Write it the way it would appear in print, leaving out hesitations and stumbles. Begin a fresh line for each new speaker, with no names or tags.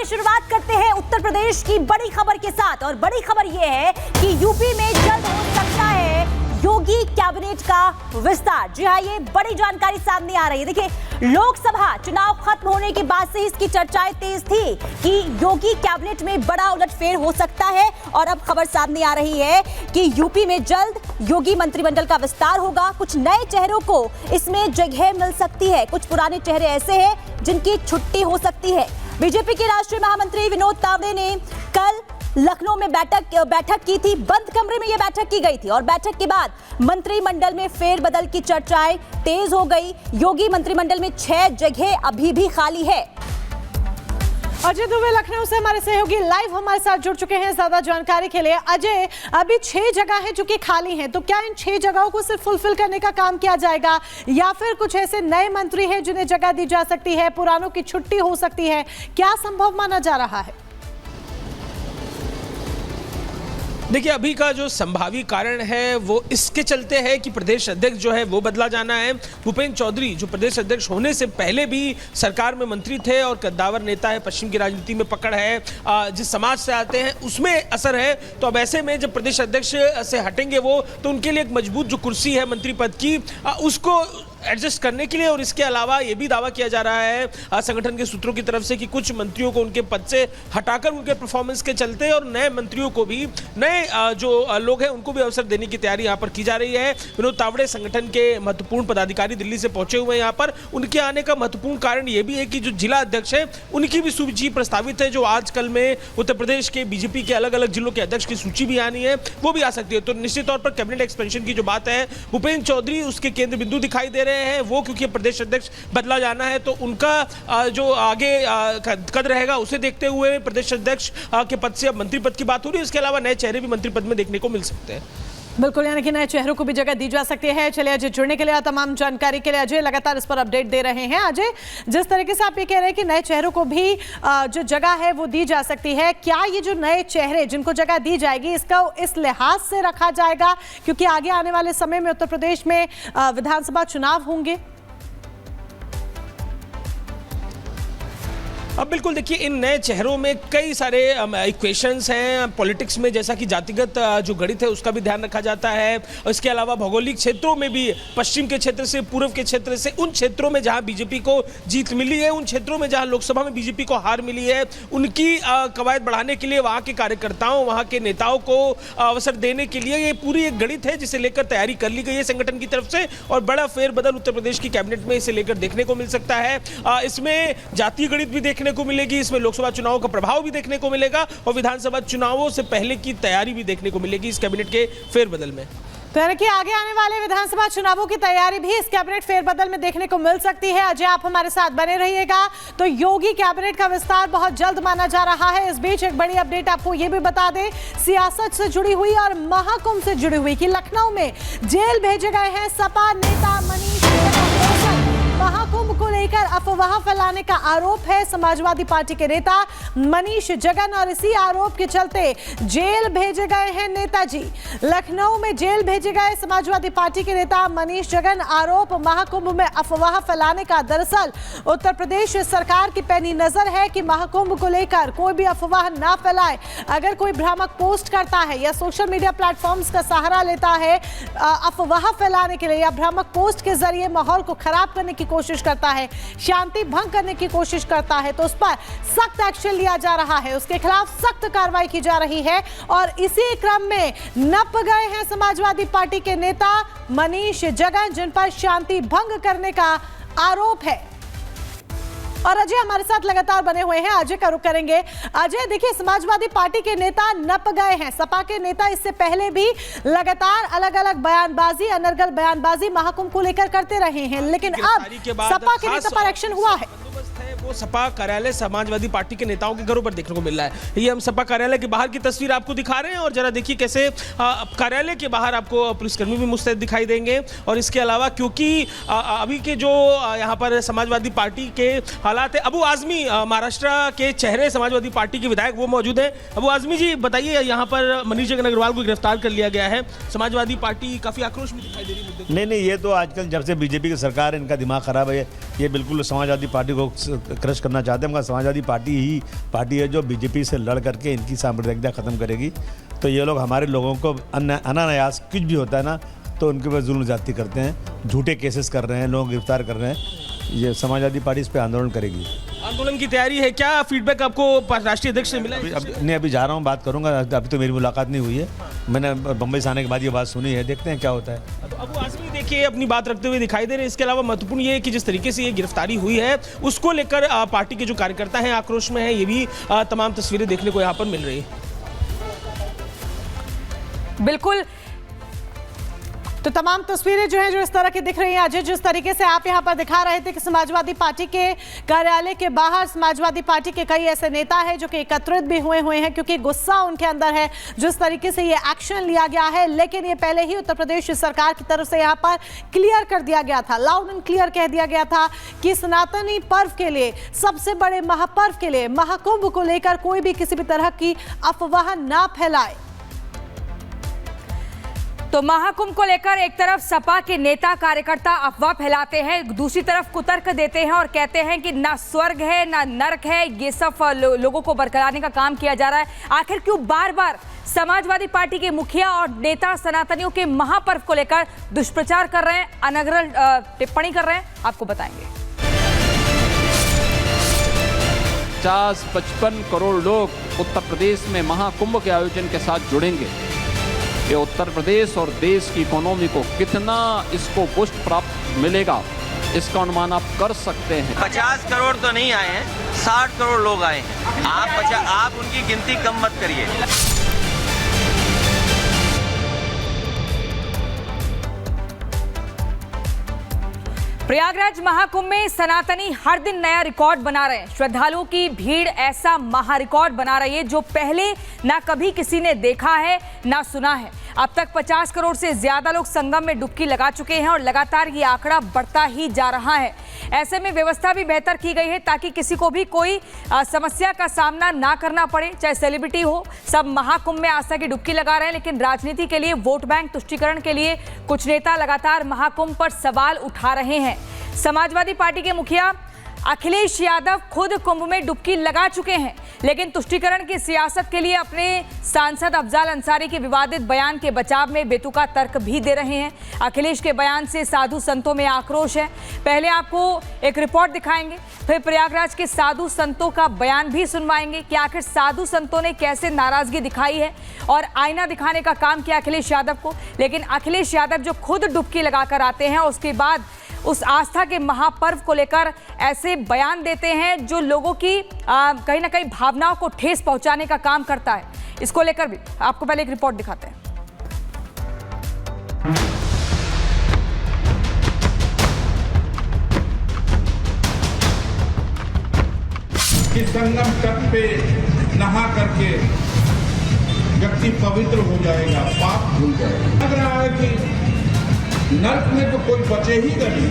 शुरुआत करते हैं उत्तर प्रदेश की बड़ी खबर के साथ और बड़ी खबर यह है कि यूपी में जल्द हो सकता है योगी कैबिनेट का विस्तार। जी हां, ये बड़ी जानकारी सामने आ रही है। देखिए, लोकसभा चुनाव खत्म होने के बाद से इसकी चर्चाएं तेज थी कि योगी कैबिनेट में बड़ा उलटफेर हो सकता है और अब खबर सामने आ रही है कि यूपी में जल्द योगी मंत्रिमंडल का विस्तार होगा। कुछ नए चेहरों को इसमें जगह मिल सकती है, कुछ पुराने चेहरे ऐसे हैं जिनकी छुट्टी हो सकती है। बीजेपी के राष्ट्रीय महामंत्री विनोद तावड़े ने कल लखनऊ में बैठक की थी। बंद कमरे में यह बैठक की गई थी और बैठक के बाद मंत्रिमंडल में फेरबदल की चर्चाएं तेज हो गई। योगी मंत्रिमंडल में 6 जगह अभी भी खाली है।
अजय दुबे लखनऊ से हमारे सहयोगी लाइव हमारे साथ जुड़ चुके हैं ज्यादा जानकारी के लिए। अजय, अभी 6 जगह है जो कि खाली हैं, तो क्या इन 6 जगहों को सिर्फ फुलफिल करने का काम किया जाएगा या फिर कुछ ऐसे नए मंत्री हैं जिन्हें जगह दी जा सकती है, पुरानों की छुट्टी हो सकती है, क्या संभव माना जा रहा है?
देखिए, अभी का जो संभावी कारण है वो इसके चलते है कि प्रदेश अध्यक्ष जो है वो बदला जाना है। भूपेंद्र चौधरी जो प्रदेश अध्यक्ष होने से पहले भी सरकार में मंत्री थे और कद्दावर नेता है, पश्चिम की राजनीति में पकड़ है, जिस समाज से आते हैं उसमें असर है। तो अब ऐसे में जब प्रदेश अध्यक्ष से हटेंगे वो, तो उनके लिए एक मजबूत जो कुर्सी है मंत्री पद की, उसको एडजस्ट करने के लिए और इसके अलावा ये भी दावा किया जा रहा है संगठन के सूत्रों की तरफ से कि कुछ मंत्रियों को उनके पद से हटाकर उनके परफॉर्मेंस के चलते और नए मंत्रियों को भी, नए जो लोग हैं उनको भी अवसर देने की तैयारी यहाँ पर की जा रही है। विनोद तावड़े संगठन के महत्वपूर्ण पदाधिकारी दिल्ली से पहुंचे हुए हैं यहाँ पर। उनके आने का महत्वपूर्ण कारण ये भी है कि जो जिला अध्यक्ष है उनकी भी सूची प्रस्तावित है, जो आजकल में उत्तर प्रदेश के बीजेपी के अलग अलग जिलों के अध्यक्ष की सूची भी आनी है, वो भी आ सकती है। तो निश्चित तौर पर कैबिनेट एक्सपेंशन की जो बात है, भूपेंद्र चौधरी उसके केंद्र बिंदु दिखाई दे रहे हैं। वो क्योंकि प्रदेश अध्यक्ष बदला जाना है तो उनका जो आगे कद रहेगा उसे देखते हुए प्रदेश अध्यक्ष के पद से अब मंत्री पद की बात हो रही है। इसके अलावा नए चेहरे भी मंत्री पद में देखने को मिल सकते हैं।
बिल्कुल, यानी कि नए चेहरों को भी जगह दी जा सकती है। चलिए अजय, जुड़ने के लिए और तमाम जानकारी के लिए अजय लगातार इस पर अपडेट दे रहे हैं। अजय, जिस तरीके से आप ये कह रहे हैं कि नए चेहरों को भी जो जगह है वो दी जा सकती है, क्या ये जो नए चेहरे जिनको जगह दी जाएगी इसका इस लिहाज से रखा जाएगा क्योंकि आगे आने वाले समय में उत्तर प्रदेश में विधानसभा चुनाव होंगे?
अब बिल्कुल देखिए, इन नए चेहरों में कई सारे इक्वेशंस हैं पॉलिटिक्स में, जैसा कि जातिगत जो गणित है उसका भी ध्यान रखा जाता है और इसके अलावा भौगोलिक क्षेत्रों में भी, पश्चिम के क्षेत्र से, पूर्व के क्षेत्र से, उन क्षेत्रों में जहां बीजेपी को जीत मिली है, उन क्षेत्रों में जहां लोकसभा में बीजेपी को हार मिली है, उनकी कवायद बढ़ाने के लिए वहां के कार्यकर्ताओं, वहां के नेताओं को अवसर देने के लिए ये पूरी एक गणित है जिसे लेकर तैयारी कर ली गई है संगठन की तरफ से और बड़ा फेरबदल उत्तर प्रदेश की कैबिनेट में इसे लेकर देखने को मिल सकता है। इसमें जातीय गणित भी देखने को मिलेगी, इसमें लोकसभा चुनावों का प्रभाव भी देखने को मिलेगा और विधानसभा चुनावों से पहले की तैयारी भी देखने को मिलेगी इस कैबिनेट के फेरबदल में।
तो यानी कि आगे आने वाले विधानसभा चुनावों की तैयारी भी इस कैबिनेट फेरबदल में देखने को मिल सकती है। अजय, आप हमारे साथ बने रहिएगा। तो योगी कैबिनेट का विस्तार बहुत जल्द माना जा रहा है। इस बीच एक बड़ी अपडेट आपको ये भी बता दें, सियासत से जुड़ी हुई और महाकुंभ से जुड़ी हुई कि लखनऊ में जेल भेजे गए हैं सपा नेता मनीष। महाकुंभ को लेकर अफवाह फैलाने का आरोप है समाजवादी पार्टी के नेता मनीष जगन और इसी आरोप के चलते जेल भेजे गए हैं नेताजी। लखनऊ में जेल भेजे गए समाजवादी पार्टी के नेता मनीष जगन। आरोप महाकुंभ में अफवाह फैलाने का। दरअसल उत्तर प्रदेश सरकार की पैनी नजर है कि महाकुंभ को लेकर कोई भी अफवाह ना फैलाए। अगर कोई भ्रामक पोस्ट करता है या सोशल मीडिया प्लेटफॉर्म्स का सहारा लेता है अफवाह फैलाने के लिए या भ्रामक पोस्ट के जरिए माहौल को खराब करने की कोशिश करता है, शांति भंग करने की कोशिश करता है, तो उस पर सख्त एक्शन लिया जा रहा है, उसके खिलाफ सख्त कार्रवाई की जा रही है। और इसी क्रम में नप गए हैं समाजवादी पार्टी के नेता मनीष जगन जिन पर शांति भंग करने का आरोप है। और अजय हमारे साथ लगातार बने हुए हैं, अजय का रुख करेंगे। अजय, देखिए, समाजवादी पार्टी के नेता नप गए हैं। सपा के नेता इससे पहले भी लगातार अलग अलग बयानबाजी, अनर्गल बयानबाजी महाकुंभ को लेकर करते रहे हैं, लेकिन अब सपा के नेता पर एक्शन हुआ है।
वो सपा कार्यालय समाजवादी पार्टी के नेताओं के घरों पर देखने को मिल रहा है। ये हम सपा कार्यालय के बाहर की तस्वीर आपको दिखा रहे हैं और जरा देखिए कैसे कार्यालय के बाहर आपको पुलिसकर्मी भी मुस्तैद दिखाई देंगे। और इसके अलावा क्योंकि अभी के जो यहाँ पर समाजवादी पार्टी के हालात है, अबू आजमी महाराष्ट्र के चेहरे समाजवादी पार्टी के विधायक वो मौजूद है। अबू आजमी जी, बताइए, यहाँ पर मनीष जगन अग्रवाल को गिरफ्तार कर लिया गया है, समाजवादी पार्टी काफी आक्रोश में दिखाई दे रही है।
नहीं, ये तो आजकल जब से बीजेपी की सरकार है इनका दिमाग खराब है। ये बिल्कुल समाजवादी पार्टी को क्रश करना चाहते हैं। मगर समाजवादी पार्टी ही पार्टी है जो बीजेपी से लड़ करके इनकी सांप्रदायिकता ख़त्म करेगी। तो ये लोग हमारे लोगों को अनायास कुछ भी होता है ना तो उनके ऊपर जुल्म ज़्यादती करते हैं, झूठे केसेस कर रहे हैं, लोग गिरफ्तार कर रहे हैं। ये समाजवादी पार्टी इस पर आंदोलन करेगी।
आंदोलन की तैयारी है, क्या फीडबैक आपको राष्ट्रीय अध्यक्ष से मिला है?
अभी जा रहा हूँ, बात करूँगा। अभी तो मेरी मुलाकात नहीं हुई है, मैंने बम्बई से आने के बाद ये बात सुनी है, देखते हैं क्या होता है।
अब आजमी देखिए अपनी बात रखते हुए दिखाई दे रहे हैं। इसके अलावा महत्वपूर्ण ये है कि जिस तरीके से ये गिरफ्तारी हुई है उसको लेकर पार्टी के जो कार्यकर्ता हैं आक्रोश में है। ये भी तमाम तस्वीरें देखने को यहाँ पर मिल रही है।
बिल्कुल, तो तमाम तस्वीरें जो हैं जो इस तरह की दिख रही हैं। अजय, जिस तरीके से आप यहां पर दिखा रहे थे कि समाजवादी पार्टी के कार्यालय के बाहर समाजवादी पार्टी के कई ऐसे नेता हैं जो कि एकत्रित भी हुए हैं क्योंकि गुस्सा उनके अंदर है जिस तरीके से ये एक्शन लिया गया है। लेकिन ये पहले ही उत्तर प्रदेश सरकार की तरफ से यहां पर क्लियर कर दिया गया था, लाउड एंड क्लियर कह दिया गया था कि सनातनी पर्व के लिए, सबसे बड़े महापर्व के लिए, महाकुंभ को लेकर कोई भी किसी भी तरह की अफवाह ना फैलाए।
तो महाकुंभ को लेकर एक तरफ सपा के नेता कार्यकर्ता अफवाह फैलाते हैं, दूसरी तरफ कुतर्क देते हैं और कहते हैं कि ना स्वर्ग है ना नरक है, ये सब लोगों को बरकरारने का काम किया जा रहा है। आखिर क्यों बार बार समाजवादी पार्टी के मुखिया और नेता सनातनियों के महापर्व को लेकर दुष्प्रचार कर रहे हैं, अनर्गल टिप्पणी कर रहे हैं, आपको बताएंगे।
50-55 करोड़ लोग उत्तर प्रदेश में महाकुंभ के आयोजन के साथ जुड़ेंगे। ये उत्तर प्रदेश और देश की इकोनॉमी को कितना इसको बूस्ट प्राप्त मिलेगा, इसका अनुमान आप कर सकते हैं।
50 करोड़ तो नहीं आए हैं, 60 करोड़ लोग आए हैं। आप उनकी गिनती कम मत करिए।
प्रयागराज महाकुंभ में सनातनी हर दिन नया रिकॉर्ड बना रहे हैं। श्रद्धालुओं की भीड़ ऐसा महा रिकॉर्ड बना रही है जो पहले ना कभी किसी ने देखा है ना सुना है। अब तक 50 करोड़ से ज्यादा लोग संगम में डुबकी लगा चुके हैं और लगातार ये आंकड़ा बढ़ता ही जा रहा है। ऐसे में व्यवस्था भी बेहतर की गई है ताकि किसी को भी कोई समस्या का सामना ना करना पड़े, चाहे सेलिब्रिटी हो। सब महाकुंभ में आस्था की डुबकी लगा रहे हैं, लेकिन राजनीति के लिए, वोट बैंक तुष्टीकरण के लिए कुछ नेता लगातार महाकुंभ पर सवाल उठा रहे हैं। समाजवादी पार्टी के मुखिया अखिलेश यादव खुद कुंभ में डुबकी लगा चुके हैं, लेकिन तुष्टीकरण की सियासत के लिए अपने सांसद अफजाल अंसारी के विवादित बयान के बचाव में बेतुका तर्क भी दे रहे हैं। अखिलेश के बयान से साधु संतों में आक्रोश है। पहले आपको एक रिपोर्ट दिखाएंगे, फिर प्रयागराज के साधु संतों का बयान भी सुनवाएंगे कि आखिर साधु संतों ने कैसे नाराजगी दिखाई है और आईना दिखाने का काम किया अखिलेश यादव को। लेकिन अखिलेश यादव जो खुद डुबकी लगाकर आते हैं, उसके बाद उस आस्था के महापर्व को लेकर ऐसे बयान देते हैं जो लोगों की कहीं ना कहीं भावनाओं को ठेस पहुंचाने का काम करता है। इसको लेकर भी आपको पहले एक रिपोर्ट दिखाते हैं।
कि संगम तट पे नहा करके व्यक्ति पवित्र हो जाएगा, पाप धुल जाएगा। लग रहा है कि नर्क में तो कोई बचे ही नहीं।